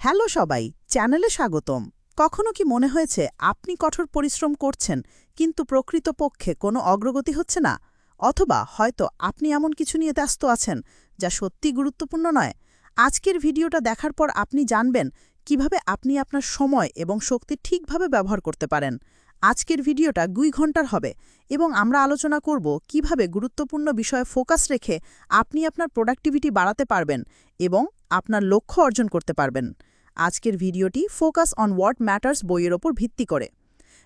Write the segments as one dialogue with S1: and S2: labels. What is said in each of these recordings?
S1: Hello সবাই, চ্যানেলে স্বাগতম। কখনো কি মনে হয়েছে আপনি কঠোর পরিশ্রম করছেন কিন্তু প্রকৃতপক্ষে কোনো অগ্রগতি হচ্ছে না? অথবা হয়তো আপনি এমন কিছু নিয়ে ব্যস্ত আছেন যা সত্যি গুরুত্বপূর্ণ নয়? আজকের ভিডিওটা দেখার পর আপনি জানবেন কিভাবে আপনি আপনার সময় এবং শক্তি ঠিকভাবে ব্যবহার করতে পারেন। আজকের ভিডিওটা 2 ঘন্টার হবে এবং আমরা আলোচনা করব কিভাবে গুরুত্বপূর্ণ বিষয়ে ফোকাস রেখে আপনি আপনার প্রোডাক্টিভিটি বাড়াতে পারবেন এবং আপনার লক্ষ্য অর্জন করতে পারবেন। আজকের ভিডিওটি ফোকাস অন হোয়াট ম্যাটার্স বইয়ের ওপর ভিত্তি করে।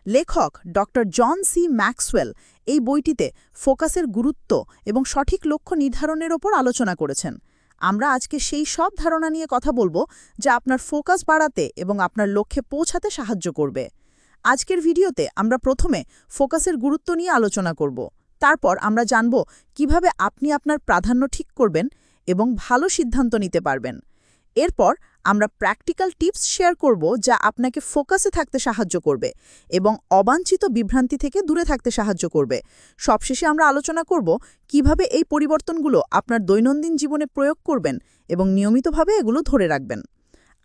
S1: লেখক ডক্টর জন সি ম্যাক্সওয়েল এই বইটিতে ফোকাসের গুরুত্ব এবং সঠিক লক্ষ্য নির্ধারণের ওপর আলোচনা করেছেন। আমরা আজকে সেই সব ধারণা নিয়ে কথা বলবো যা আপনার ফোকাস বাড়াতে এবং আপনার লক্ষ্যে পৌঁছাতে সাহায্য করবে। আজকের ভিডিওতে আমরা প্রথমে ফোকাসের গুরুত্ব নিয়ে আলোচনা করব। তারপর আমরা জানব কিভাবে আপনি আপনার প্রাধান্য ঠিক করবেন এবং ভালো সিদ্ধান্ত নিতে পারবেন। এরপর আমরা প্র্যাকটিক্যাল টিপস শেয়ার করব যা আপনাকে ফোকাসে থাকতে সাহায্য করবে এবং অবাঞ্ছিত বিভ্রান্তি থেকে দূরে থাকতে সাহায্য করবে। সবশেষে আমরা আলোচনা করব কিভাবে এই পরিবর্তনগুলো আপনার দৈনন্দিন জীবনে প্রয়োগ করবেন এবং নিয়মিতভাবে এগুলো ধরে রাখবেন।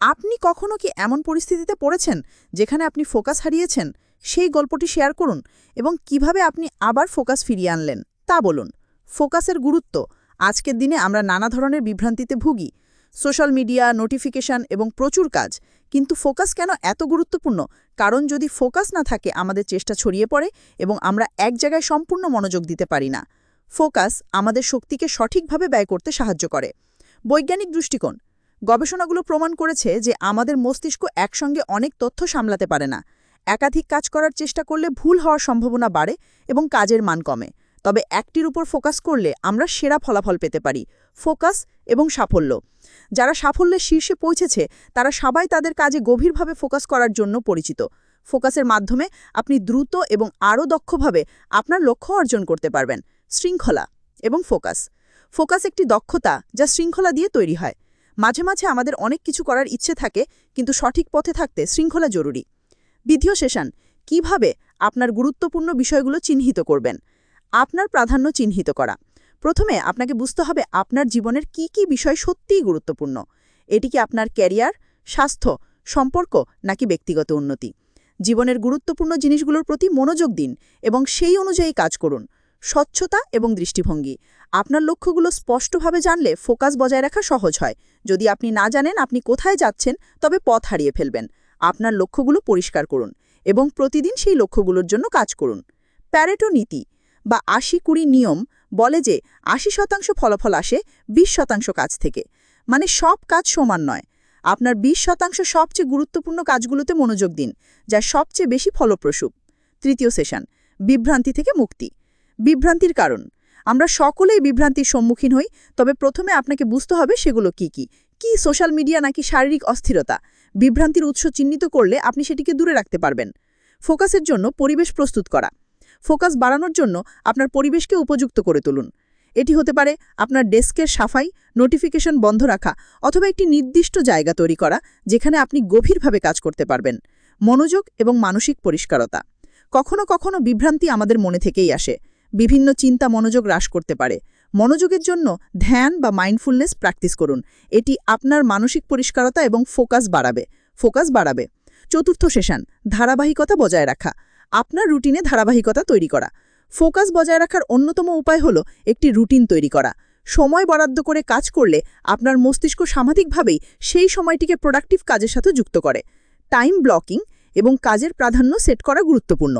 S1: আপনি কখনো কি এমন পরিস্থিতিতে পড়েছেন যেখানে আপনি ফোকাস হারিয়েছেন? সেই গল্পটি শেয়ার করুন এবং কিভাবে আপনি আবার ফোকাস ফিরিয়ে আনলেন তা বলুন। ফোকাসের গুরুত্ব। আজকের দিনে আমরা নানা ধরনের বিভ্রান্তিতে ভুগি। সোশ্যাল মিডিয়া, নোটিফিকেশন এবং প্রচুর কাজ। কিন্তু ফোকাস কেন এত গুরুত্বপূর্ণ? কারণ যদি ফোকাস না থাকে আমাদের চেষ্টা ছড়িয়ে পড়ে এবং আমরা এক জায়গায় সম্পূর্ণ মনোযোগ দিতে পারি না। ফোকাস আমাদের শক্তিকে সঠিকভাবে ব্যয় করতে সাহায্য করে। বৈজ্ঞানিক দৃষ্টিকোণ। গবেষণাগুলো প্রমাণ করেছে যে আমাদের মস্তিষ্ক একসঙ্গে অনেক তথ্য সামলাতে পারে না। একাধিক কাজ করার চেষ্টা করলে ভুল হওয়ার সম্ভাবনা বাড়ে এবং কাজের মান কমে। তবে একটির উপর ফোকাস করলে আমরা সেরা ফলাফল পেতে পারি। ফোকাস এবং সাফল্য। যারা সাফল্যের শীর্ষে পৌঁছেছে তারা সবাই তাদের কাজে গভীরভাবে ফোকাস করার জন্য পরিচিত। ফোকাসের মাধ্যমে আপনি দ্রুত এবং আরও দক্ষভাবে আপনার লক্ষ্য অর্জন করতে পারবেন। শৃঙ্খলা এবং ফোকাস। ফোকাস একটি দক্ষতা যা শৃঙ্খলা দিয়ে তৈরি হয়। মাঝে মাঝে আমাদের অনেক কিছু করার ইচ্ছে থাকে, কিন্তু সঠিক পথে থাকতে শৃঙ্খলা জরুরি। Video session. কিভাবে আপনার গুরুত্বপূর্ণ বিষয়গুলো চিহ্নিত করবেন? আপনার প্রাধান্য চিহ্নিত করা। প্রথমে আপনাকে বুঝতে হবে আপনার জীবনের কি কি বিষয় সত্যিই গুরুত্বপূর্ণ। এটি কি আপনার ক্যারিয়ার, স্বাস্থ্য, সম্পর্ক নাকি ব্যক্তিগত উন্নতি? জীবনের গুরুত্বপূর্ণ জিনিসগুলোর প্রতি মনোযোগ দিন এবং সেই অনুযায়ী কাজ করুন। স্বচ্ছতা এবং দৃষ্টিভঙ্গি। আপনার লক্ষ্যগুলো স্পষ্টভাবে জানলে ফোকাস বজায় রাখা সহজ হয়। যদি আপনি না জানেন আপনি কোথায় যাচ্ছেন তবে পথ হারিয়ে ফেলবেন। আপনার লক্ষ্যগুলো পরিষ্কার করুন এবং প্রতিদিন সেই লক্ষ্যগুলোর জন্য কাজ করুন। প্যারেটো নীতি বা ৮০-২০ নিয়ম বলে যে ৮০% ফলাফল আসে ২০% কাজ থেকে। মানে সব কাজ সমান নয়। আপনার ২০% সবচেয়ে গুরুত্বপূর্ণ কাজগুলোতে মনোযোগ দিন, যা সবচেয়ে বেশি ফলপ্রসূ। তৃতীয় সেশন। বিভ্রান্তি থেকে মুক্তি। বিভ্রান্তির কারণ। আমরা সকলেই বিভ্রান্তির সম্মুখীন হই, তবে প্রথমে আপনাকে বুঝতে হবে সেগুলো কি সোশ্যাল মিডিয়া নাকি শারীরিক অস্থিরতা। বিভ্রান্তির উৎস চিহ্নিত করলে আপনি সেটিকে দূরে রাখতে পারবেন। ফোকাসের জন্য পরিবেশ প্রস্তুত করা। ফোকাস বাড়ানোর জন্য আপনার পরিবেশকে উপযুক্ত করে তুলুন। এটি হতে পারে আপনার ডেস্কের সাফাই, নোটিফিকেশন বন্ধ রাখা অথবা একটি নির্দিষ্ট জায়গা তৈরি করা যেখানে আপনি গভীরভাবে কাজ করতে পারবেন। মনোযোগ এবং মানসিক পরিষ্কারতা। কখনো কখনো বিভ্রান্তি আমাদের মনে থেকেই আসে। বিভিন্ন চিন্তা মনোযোগ হ্রাস করতে পারে। মনোযোগের জন্য ধ্যান বা মাইন্ডফুলনেস প্র্যাকটিস করুন। এটি আপনার মানসিক পরিষ্কারতা এবং ফোকাস বাড়াবে। চতুর্থ সেশন। ধারাবাহিকতা বজায় রাখা। আপনার রুটিনে ধারাবাহিকতা তৈরি করা। ফোকাস বজায় রাখার অন্যতম উপায় হল একটি রুটিন তৈরি করা। সময় বরাদ্দ করে কাজ করলে আপনার মস্তিষ্ক স্বাভাবিকভাবেই সেই সময়টিকে প্রোডাক্টিভ কাজের সাথে যুক্ত করে। টাইম ব্লকিং এবং কাজের প্রাধান্য সেট করা গুরুত্বপূর্ণ।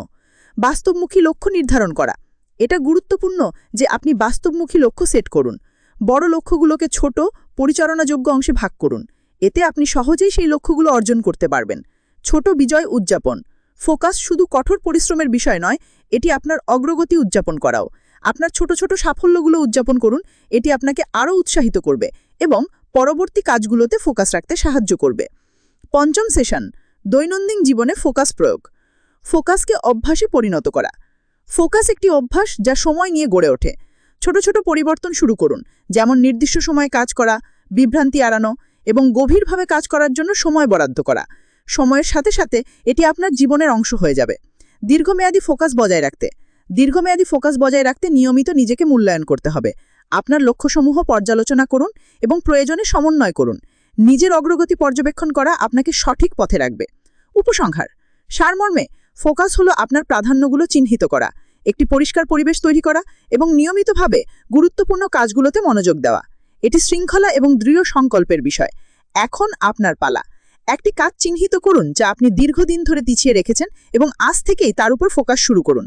S1: বাস্তবমুখী লক্ষ্য নির্ধারণ করা। এটা গুরুত্বপূর্ণ যে আপনি বাস্তবমুখী লক্ষ্য সেট করুন। বড় লক্ষ্যগুলোকে ছোট, পরিচালনাযোগ্য অংশে ভাগ করুন। এতে আপনি সহজেই সেই লক্ষ্যগুলো অর্জন করতে পারবেন। ছোট বিজয় উদযাপন। ফোকাস শুধু কঠোর পরিশ্রমের বিষয় নয়, এটি আপনার অগ্রগতি উদযাপন করাও। আপনার ছোট ছোট সাফল্যগুলো উদযাপন করুন। এটি আপনাকে আরও উৎসাহিত করবে এবং পরবর্তী কাজগুলোতে ফোকাস রাখতে সাহায্য করবে। পঞ্চম সেশন। দৈনন্দিন জীবনে ফোকাস প্রয়োগ। ফোকাসকে অভ্যাসে পরিণত করা। ফোকাস একটি অভ্যাস যা সময় নিয়ে গড়ে ওঠে। ছোট ছোট পরিবর্তন শুরু করুন, যেমন নির্দিষ্ট সময়ে কাজ করা, বিভ্রান্তি এড়ানো এবং গভীরভাবে কাজ করার জন্য সময় বরাদ্দ করা। সময়ের সাথে সাথে এটি আপনার জীবনের অংশ হয়ে যাবে। দীর্ঘমেয়াদী ফোকাস বজায় রাখতে নিয়মিত নিজেকে মূল্যায়ন করতে হবে। আপনার লক্ষ্যসমূহ পর্যালোচনা করুন এবং প্রয়োজনে সমন্বয় করুন।
S2: নিজের অগ্রগতি পর্যবেক্ষণ করা আপনাকে সঠিক পথে রাখবে। উপসংহার সারমর্মে ফোকাস হলো আপনার প্রাধান্যগুলো চিহ্নিত করা, একটি পরিষ্কার পরিবেশ তৈরি করা এবং নিয়মিতভাবে গুরুত্বপূর্ণ কাজগুলোতে মনোযোগ দেওয়া। এটি শৃঙ্খলা এবং দৃঢ় সংকল্পের বিষয়। এখন আপনার পালা। একটি কাজ চিহ্নিত করুন যা আপনি দীর্ঘদিন ধরে পিছিয়ে রেখেছেন এবং আজ থেকেই তার উপর ফোকাস শুরু করুন।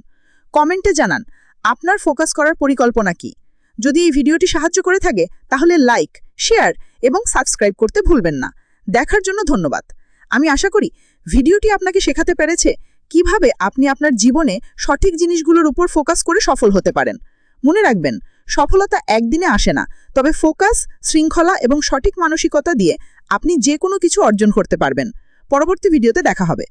S2: কমেন্টে জানান আপনার ফোকাস করার পরিকল্পনা কি। যদি এই ভিডিওটি সাহায্য করে থাকে তাহলে লাইক, শেয়ার এবং সাবস্ক্রাইব করতে ভুলবেন না। দেখার জন্য ধন্যবাদ। আমি আশা করি ভিডিওটি আপনাকে শেখাতে পেরেছে কিভাবে আপনি আপনার জীবনে সঠিক জিনিসগুলোর উপর ফোকাস করে সফল হতে পারেন। মনে রাখবেন, সফলতা একদিনে আসে না, তবে ফোকাস, শৃঙ্খলা এবং সঠিক মানসিকতা দিয়ে আপনি যে কোনো কিছু অর্জন করতে পারবেন। পরবর্তী ভিডিওতে দেখা হবে।